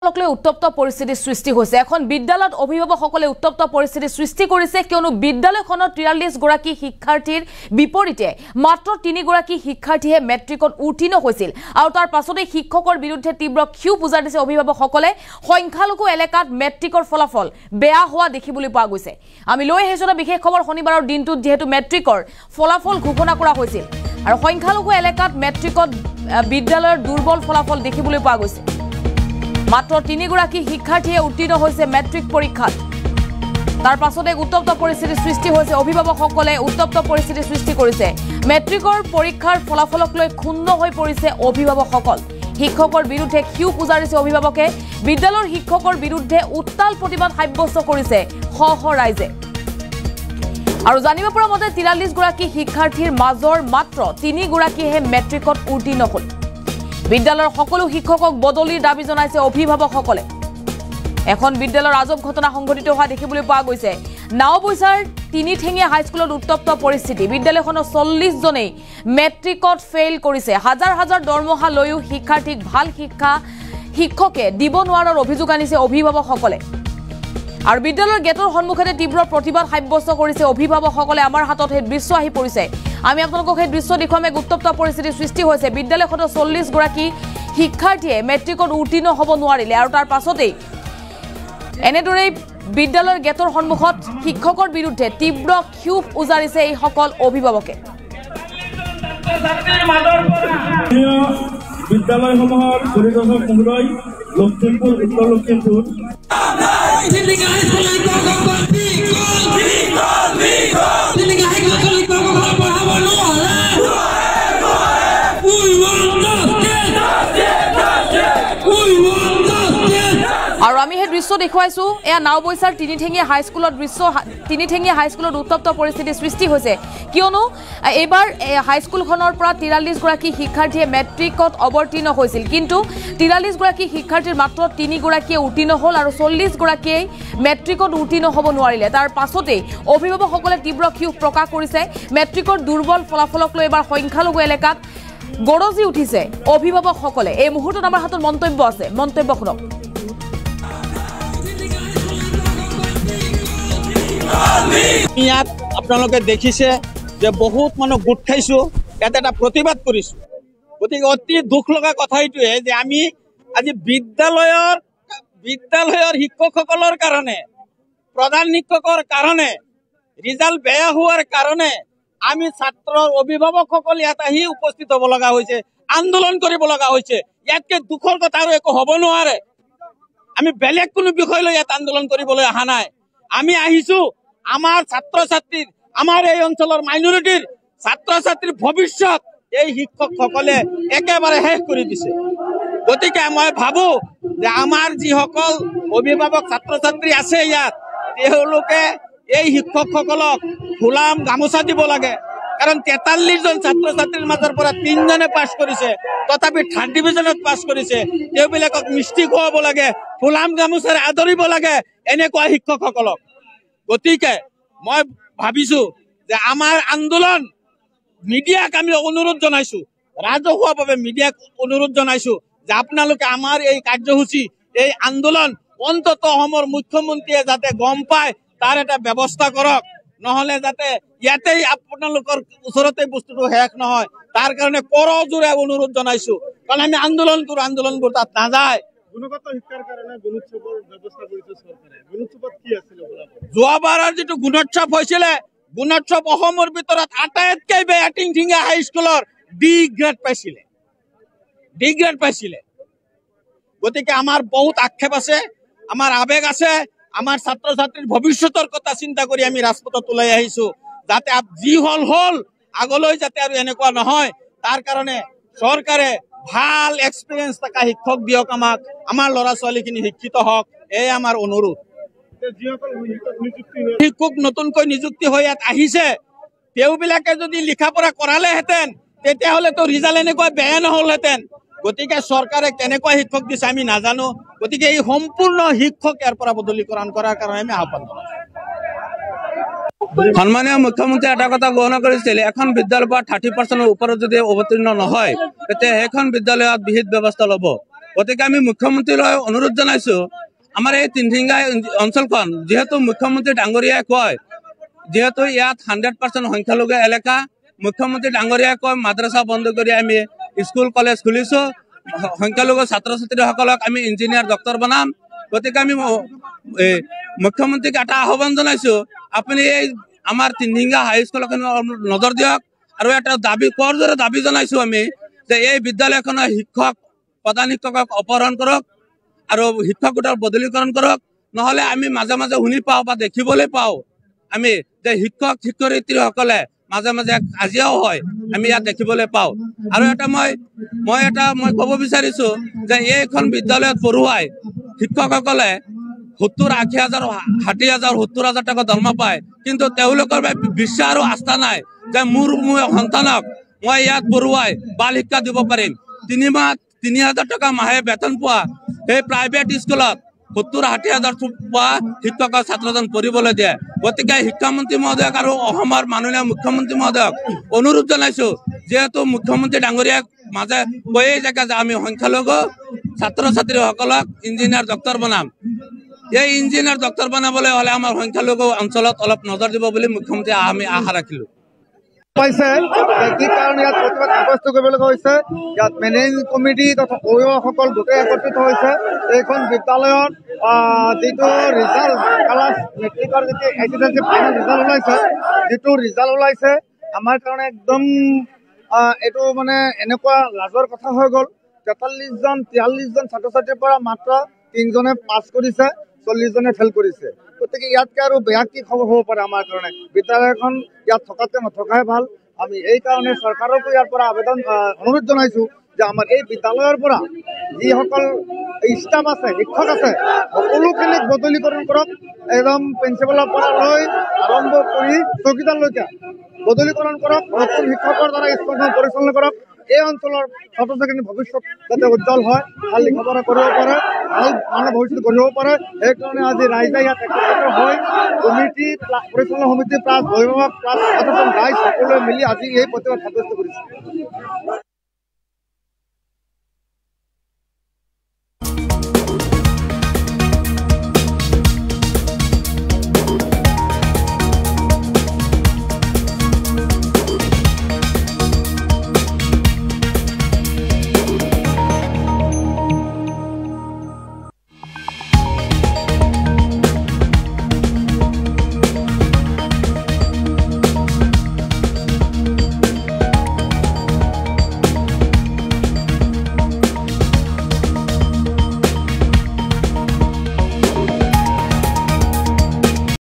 উত্তপ্ত পৰিস্থিতিৰ সৃষ্টি হৈছে। এখন বিদ্যালয়ত অভিভাৱকসকলে উত্তপ্ত পৰিস্থিতিৰ সৃষ্টি কৰিছে কিয়নো বিদ্যালয়খনৰ 43 গৰাকী শিক্ষাৰ্থীৰ বিপৰীতে মাত্ৰ 3 গৰাকী শিক্ষাৰ্থীয়ে মেট্ৰিকত উত্তীৰ্ণ হৈছিল আৰু তাৰ পাছতে শিক্ষকৰ বিৰুদ্ধে তীব্ৰ ক্ষোভ উজাৰ দিছে অভিভাৱকসকলে। সংখ্যালঘু এলেকাত মেট্ৰিকৰ ফলাফল বেয়া হোৱা দেখিবলৈ পোৱা গৈছে। আমি লৈ আহিছো এটা বিশেষ খবৰ। শনিবাৰৰ দিনটোত যেহেতু মেট্ৰিকৰ ফলাফল ঘোষণা কৰা হৈছিল আৰু সংখ্যালঘু এলেকাত মেট্ৰিকত বিদ্যালয়ৰ দুৰ্বল ফলাফল দেখিবলৈ পোৱা গৈছে। মাত্ৰ 3 গৰাকী শিক্ষাৰ্থীয়ে উত্তীৰ্ণ হৈছে মেট্ৰিক পৰীক্ষাত। তাৰ পাছতে উত্তপ্ত পৰিস্থিতিৰ সৃষ্টি হৈছে। অভিভাৱকসকলে উত্তপ্ত পৰিস্থিতিৰ সৃষ্টি কৰিছে। মেট্ৰিকৰ পৰীক্ষাৰ ফলাফলক লৈ ক্ষুণ্ণ হৈ পৰিছে অভিভাৱকসকল। শিক্ষকৰ বিৰুদ্ধে ক্ষোভ উজাৰিছে অভিভাৱকে। বিদ্যালয়ৰ শিক্ষকৰ বিৰুদ্ধে উত্তাল প্ৰতিবাদ সাব্যস্ত কৰিছে ৰাইজে। আৰু জানিব পৰা মতে 43 গৰাকী শিক্ষাৰ্থীৰ মাজৰ মাত্ৰ 3 গৰাকীহে মেট্ৰিকত উত্তীৰ্ণ হ'ল। বিদ্যালয়ৰ সকলো শিক্ষকক বদলিৰ দাবী জনাইছে অভিভাৱকসকলে। এখন বিদ্যালয়ৰ আজব ঘটনা সংঘটিত হোৱা দেখিবলৈ পোৱা গৈছে। নাওবৈচাৰ তিনিঠেঙীয়া হাইস্কুলত উত্তপ্ত পৰিস্থিতি। বিদ্যালয়খনৰ 40 জনেই মেট্ৰিকত ফেইল কৰিছে। হাজাৰ হাজাৰ দৰমহা লৈও শিক্ষাৰ্থীক ভাল শিক্ষকে দিব নোৱাৰাৰ অভিযোগ আনিছে অভিভাৱকসকলে। আৰু বিদ্যালয়ৰ গেটৰ সন্মুখতে তীব্ৰ প্ৰতিবাদ সাব্যস্ত কৰিছে অভিভাৱকসকলে। আমাৰ হাতত সেই দৃশ্য আহি পৰিছে। আমি আপোনালোকক সেই দৃশ্য দেখুৱাম। এক উত্তপ্ত পৰিস্থিতিৰ সৃষ্টি হৈছে। বিদ্যালয়খনৰ 40 গৰাকী শিক্ষাৰ্থীয়ে মেট্ৰিকত উত্তীৰ্ণ হ'ব নোৱাৰিলে আৰু তাৰ পাছতেই এনেদৰেই বিদ্যালয়ৰ গেটৰ সন্মুখত শিক্ষকৰ বিৰুদ্ধে তীব্ৰ ক্ষোভ উজাৰিছে এইসকল অভিভাৱকে। বিদ্যালয়সমূহৰ পৰিদৰ্শক মহোদয় লখিমপুৰ উত্তৰ লখিমপুৰ আৰু আমি সেই দৃশ্য দেখুৱাইছো। এয়া নাওবৈচাৰ তিনিঠেঙীয়া হাইস্কুলত উত্তপ্ত পৰিস্থিতিৰ সৃষ্টি হৈছে কিয়নো এইবাৰ হাইস্কুলখনৰ পৰা 43 গৰাকী শিক্ষাৰ্থীয়ে মেট্ৰিকত অৱতীৰ্ণ হৈছিল, কিন্তু 43 গৰাকী শিক্ষাৰ্থীৰ মাত্ৰ 3 গৰাকীয়ে উত্তীৰ্ণ হ'ল আৰু 40 গৰাকীয়ে মেট্ৰিকত উত্তীৰ্ণ হ'ব নোৱাৰিলে। তাৰ পাছতেই অভিভাৱকসকলে তীব্ৰ ক্ষোভ প্ৰকাশ কৰিছে। মেট্ৰিকৰ দুৰ্বল ফলাফলক লৈ এবাৰ সংখ্যালঘু এলেকাত গৰজি উঠিছে অভিভাৱকসকলে। এই মুহূৰ্তত আমাৰ হাতত মন্তব্য আছে, মন্তব্য শুনক। ইয়াত আপোনালোকে দেখিছে যে বহুত মানুহ গোট খাইছো, ইয়াত এটা প্ৰতিবাদ কৰিছো। গতিকে অতি দুখ লগা কথা এইটোৱে যে আমি আজি বিদ্যালয়ৰ শিক্ষকসকলৰ কাৰণে, প্ৰধান শিক্ষকৰ কাৰণে, ৰিজাল্ট বেয়া হোৱাৰ কাৰণে আমি ছাত্ৰৰ অভিভাৱকসকল ইয়াত আহি উপস্থিত হ'ব লগা হৈছে, আন্দোলন কৰিব লগা হৈছে। ইয়াতকে দুখৰ কথা আৰু একো হ'ব নোৱাৰে। আমি বেলেগ কোনো বিষয় লৈ ইয়াত আন্দোলন কৰিবলৈ অহা নাই। আমি আহিছো আমাৰ ছাত্ৰ ছাত্ৰীৰ, আমাৰ এই অঞ্চলৰ মাইনৰিটিৰ ছাত্ৰ ছাত্ৰীৰ ভৱিষ্যত এই শিক্ষকসকলে একেবাৰে শেষ কৰি দিছে। গতিকে মই ভাবো যে আমাৰ যিসকল অভিভাৱক ছাত্ৰ ছাত্ৰী আছে ইয়াত, তেওঁলোকে এই শিক্ষকসকলক ফুলাম গামোচা দিব লাগে। কাৰণ 43 জন ছাত্ৰ ছাত্ৰীৰ মাজৰ পৰা 3 জনে পাছ কৰিছে, তথাপি 3rd ডিভিজনত পাছ কৰিছে। তেওঁবিলাকক মিষ্টি খুৱাব লাগে, ফুলাম গামোচাৰে আদৰিব লাগে এনেকুৱা শিক্ষকসকলক। গতিকে মই ভাবিছো যে আমাৰ আন্দোলন, মিডিয়াক আমি অনুৰোধ জনাইছো, ৰাজহুৱাভাৱে মিডিয়াক অনুৰোধ জনাইছো যে আপোনালোকে আমাৰ এই কাৰ্যসূচী, এই আন্দোলন অন্তত অসমৰ মুখ্যমন্ত্ৰীয়ে যাতে গম পায় তাৰ এটা ব্যৱস্থা কৰক, নহলে যাতে ইয়াতেই আপোনালোকৰ ওচৰতে বস্তুটো শেষ নহয় তাৰ কাৰণে কৰজোৰে অনুৰোধ জনাইছো। কাৰণ আমি আন্দোলন কৰো, আন্দোলনবোৰ তাত নাযায়। গুণগত শিক্ষাৰ কাৰণে গুণোৎসৱৰ ব্যৱস্থা কৰিছে চৰকাৰে। গুণোৎসৱত কি আছিল? যোৱাবাৰৰ যিটো গুণোৎসৱ হৈছিলে, গুণোৎসৱ অসমৰ ভিতৰত আটাইতকৈ বেয়া তিনিঠেঙীয়া হাইস্কুলৰ ডি গ্ৰেড পাইছিলে। গতিকে আমাৰ বহুত আক্ষেপ আছে, আমাৰ আবেগ আছে। আমাৰ ছাত্ৰ ছাত্ৰীৰ ভৱিষ্যতৰ কথা চিন্তা কৰি আমি ৰাজপথত ওলাই আহিছো, যাতে যি হল আগলৈ যাতে আৰু এনেকুৱা নহয়। তাৰ কাৰণে চৰকাৰে ভাল এক্সপিৰিয়েঞ্চ থকা শিক্ষক দিয়ক আমাক, আমাৰ ল'ৰা ছোৱালীখিনি শিক্ষিত হওক, এই আমাৰ অনুৰোধ। শিক্ষক নতুনকৈ নিযুক্তি হৈ ইয়াত আহিছে, তেওঁবিলাকে যদি লিখা পঢ়া কৰালেহেঁতেন তেতিয়াহ'লেতো ৰিজাল্ট এনেকুৱা বেয়া নহ'লহেঁতেন। গতিকে চৰকাৰে কেনেকুৱা শিক্ষক দিছে আমি নাজানো। গতিকে এই সম্পূৰ্ণ শিক্ষক ইয়াৰ পৰা বদলীকৰণ কৰাৰ কাৰণে আমি আহ্বান জনাইছো। সন্মানীয় মুখ্যমন্ত্ৰী এটা কথা ঘোষণা কৰিছিল, এখন বিদ্যালয়ৰ পৰা 30% ওপৰত যদি অৱতীৰ্ণ নহয় তেতিয়া সেইখন বিদ্যালয়ত বিহিত ব্যৱস্থা ল'ব। গতিকে আমি মুখ্যমন্ত্ৰীলৈ অনুৰোধ জনাইছো আমাৰ এই তিনঠিঙা অঞ্চলখন যেহেতু মুখ্যমন্ত্ৰী ডাঙৰীয়াই কয় যেহেতু ইয়াত 100% সংখ্যালঘু এলেকা মুখ্যমন্ত্ৰী ডাঙৰীয়াই কয় মাদ্ৰাছা বন্ধ কৰি আমি স্কুল কলেজ খুলিছো সংখ্যালঘু ছাত্ৰ ছাত্ৰীসকলক আমি ইঞ্জিনিয়াৰ ডক্টৰ বনাম গতিকে আমি মুখ্যমন্ত্ৰীক এটা আহ্বান জনাইছো আপুনি এই আমাৰ তিনঠিঙা হাইস্কুলখন নজৰ দিয়ক আৰু এটা দাবী কৰজোৰে দাবী জনাইছো আমি যে এই বিদ্যালয়খনৰ শিক্ষক প্ৰধান শিক্ষকক অপহৰণ কৰক আৰু শিক্ষক গোটৰ বদলীকৰণ কৰক নহলে আমি মাজে মাজে শুনি পাওঁ বা দেখিবলৈ পাওঁ আমি যে শিক্ষক শিক্ষয়িত্ৰীসকলে মাজে মাজে কাজিয়াও হয় আমি ইয়াত দেখিবলৈ পাওঁ আৰু এটা মই ক'ব বিচাৰিছো যে এইখন বিদ্যালয়ত পঢ়ুৱাই শিক্ষকসকলে 70-80,000 60,000 70,000 টকা দৰমহা পায় কিন্তু তেওঁলোকৰ বিশ্বাস আৰু আস্থা নাই যে মোৰ সন্তানক মই ইয়াত পঢ়ুৱাই বাল শিক্ষা দিব পাৰিম 3,000 টকা মাহে বেতন পোৱা এই প্ৰাইভেট স্কুলত 70-60,000 পোৱা শিক্ষকৰ ছাত্ৰজন পঢ়িবলৈ দিয়ে গতিকে শিক্ষামন্ত্ৰী মহোদয়ক আৰু অসমৰ মাননীয় মুখ্যমন্ত্ৰী মহোদয়ক অনুৰোধ জনাইছো যেহেতু মুখ্যমন্ত্ৰী ডাঙৰীয়াক মাজে কৈয়ে থাকে যে আমি সংখ্যালঘু ছাত্ৰ ছাত্ৰীসকলক ইঞ্জিনিয়াৰ ডক্টৰ বনাম এই ইঞ্জিনিয়াৰ ডক্টৰ বনাবলৈ হলে আমাৰ সংখ্যালঘু অঞ্চলত অলপ নজৰ দিব বুলি মুখ্যমন্ত্ৰী আমি আশা ৰাখিলো পাইছে কি কাৰণে ইয়াত প্ৰতিবাদ সাব্যস্ত কৰিবলগা হৈছে ইয়াত মেনেজিং কমিটি তথা অভিভাৱকসকল গোটেই একত্ৰিত হৈছে এইখন বিদ্যালয়ত যিটো ৰিজাল্ট ক্লাছ মেট্ৰিকৰ যিটো এছএছএলচি ফাইনেল ৰিজাল্ট ওলাইছে যিটো ৰিজাল্ট ওলাইছে আমাৰ কাৰণে একদম এইটো মানে এনেকুৱা লাজৰ কথা হৈ গ'ল 43জন ছাত্ৰ ছাত্ৰীৰ পৰা মাত্ৰ 3জনে পাছ কৰিছে 40জনে ফেল কৰিছে গতিকে ইয়াতকে আৰু বেয়া কি খবৰ হ'ব পাৰে আমাৰ কাৰণে বিদ্যালয়খন ইয়াত থকাতকে নথকাই ভাল আমি এই কাৰণে চৰকাৰকো ইয়াৰ পৰা আবেদন অনুৰোধ জনাইছো যে আমাৰ এই বিদ্যালয়ৰ পৰা যিসকল ষ্টাফ আছে শিক্ষক আছে সকলোখিনিক বদলীকৰণ কৰক একদম প্ৰিন্সিপালৰ পৰা লৈ আৰম্ভ কৰি চকীদাৰলৈকে বদলীকৰণ কৰক নতুন শিক্ষকৰ দ্বাৰা স্কুলখন পৰিচালনা কৰক এই অঞ্চলৰ ছাত্ৰ ছাত্ৰীৰ ভৱিষ্যত যাতে উজ্জ্বল হয় ভাল লিখা-পঢ়া কৰিব পাৰে ভাল মানৱ ভৱিষ্যত গঢ়িব পাৰে সেইকাৰণে আজি ৰাইজে ইয়াত একত্ৰিত হৈ কমিটি পৰিচালনা সমিতি প্লাছ অভিভাৱক প্লাছ ৰাইজ সকলোৱে মিলি আজি এই প্ৰতিবাদ সাব্যস্ত কৰিছে